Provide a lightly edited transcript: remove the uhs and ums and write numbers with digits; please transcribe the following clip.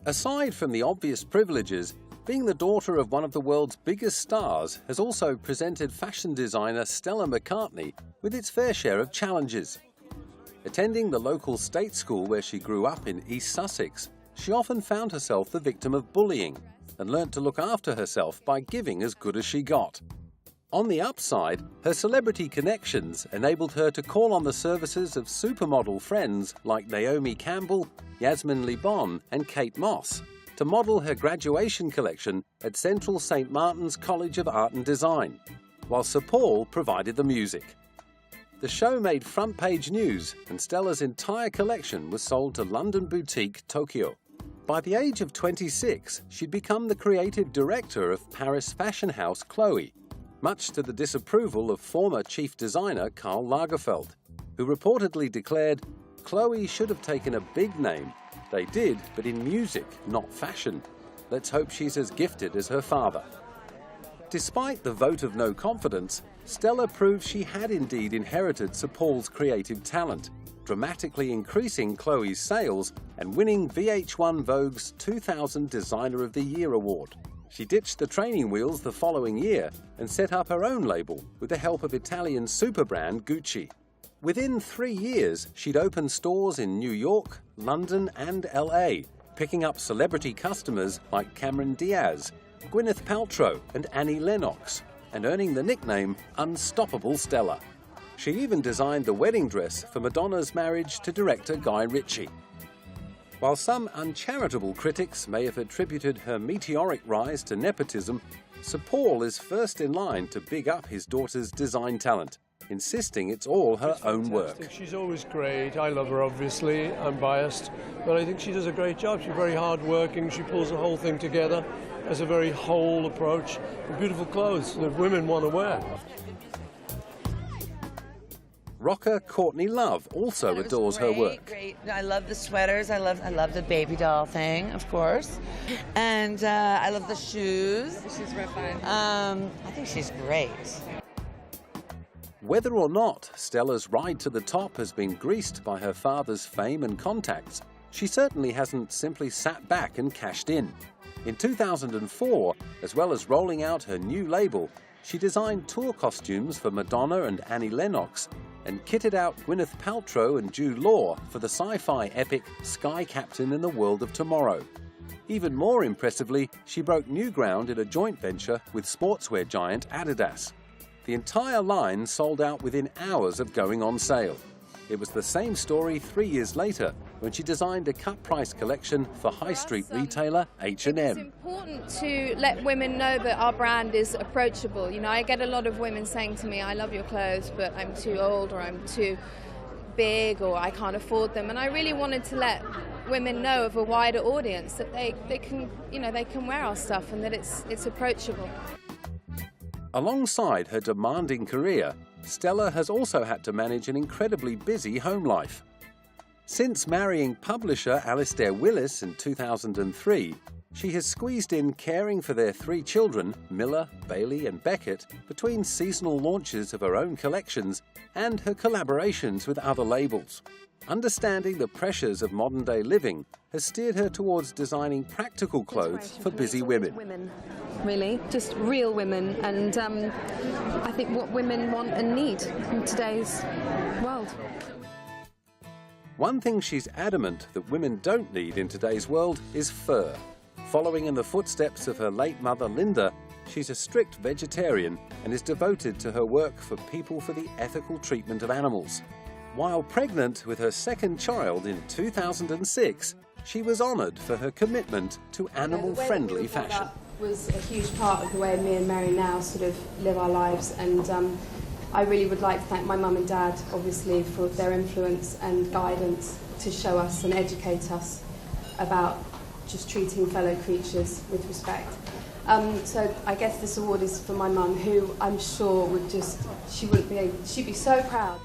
Aside from the obvious privileges, being the daughter of one of the world's biggest stars has also presented fashion designer Stella McCartney with its fair share of challenges. Attending the local state school where she grew up in East Sussex, she often found herself the victim of bullying and learnt to look after herself by giving as good as she got. On the upside, her celebrity connections enabled her to call on the services of supermodel friends like Naomi Campbell, Yasmin Libon and Kate Moss to model her graduation collection at Central St Martin's College of Art and Design, while Sir Paul provided the music. The show made front-page news, and Stella's entire collection was sold to London boutique Tokyo. By the age of 26, she'd become the creative director of Paris fashion house Chloe, much to the disapproval of former chief designer Karl Lagerfeld, who reportedly declared, "Chloe should have taken a big name. They did, but in music, not fashion. Let's hope she's as gifted as her father." Despite the vote of no confidence, Stella proved she had indeed inherited Sir Paul's creative talent, dramatically increasing Chloe's sales and winning VH1 Vogue's 2000 Designer of the Year award. She ditched the training wheels the following year and set up her own label with the help of Italian superbrand Gucci. Within 3 years, she'd opened stores in New York, London and LA, picking up celebrity customers like Cameron Diaz, Gwyneth Paltrow and Annie Lennox, and earning the nickname Unstoppable Stella. She even designed the wedding dress for Madonna's marriage to director Guy Ritchie. While some uncharitable critics may have attributed her meteoric rise to nepotism, Sir Paul is first in line to big up his daughter's design talent, insisting it's all her own work. She's always great. I love her, obviously. I'm biased, but I think she does a great job. She's very hard-working. She pulls the whole thing together, has a very whole approach, and beautiful clothes that women want to wear. Rocker Courtney Love also adores her work. Great. I love the sweaters. I love the baby doll thing, of course, and I love the shoes. She's real fun. I think she's great. Whether or not Stella's ride to the top has been greased by her father's fame and contacts, she certainly hasn't simply sat back and cashed in. In 2004, as well as rolling out her new label, she designed tour costumes for Madonna and Annie Lennox and kitted out Gwyneth Paltrow and Jude Law for the sci-fi epic Sky Captain in the World of Tomorrow. Even more impressively, she broke new ground in a joint venture with sportswear giant Adidas. The entire line sold out within hours of going on sale. It was the same story 3 years later when she designed a cut-price collection for high street retailer H&M. It's important to let women know that our brand is approachable. You know, I get a lot of women saying to me, "I love your clothes, but I'm too old or I'm too big or I can't afford them." And I really wanted to let women know of a wider audience that they can wear our stuff and that it's approachable. Alongside her demanding career, Stella has also had to manage an incredibly busy home life. Since marrying publisher Alistair Willis in 2003, she has squeezed in caring for their 3 children, Milla, Bailey and Beckett, between seasonal launches of her own collections and her collaborations with other labels. Understanding the pressures of modern-day living has steered her towards designing practical clothes for busy women. Really, just real women, and I think what women want and need in today's world. One thing she's adamant that women don't need in today's world is fur. Following in the footsteps of her late mother Linda, she's a strict vegetarian and is devoted to her work for people for the ethical treatment of animals. While pregnant with her second child in 2006, she was honoured for her commitment to animal-friendly fashion. Was a huge part of the way me and Mary now sort of live our lives, and I really would like to thank my mum and dad, obviously, for their influence and guidance to show us and educate us about just treating fellow creatures with respect. So I guess this award is for my mum, who I'm sure would she'd be so proud.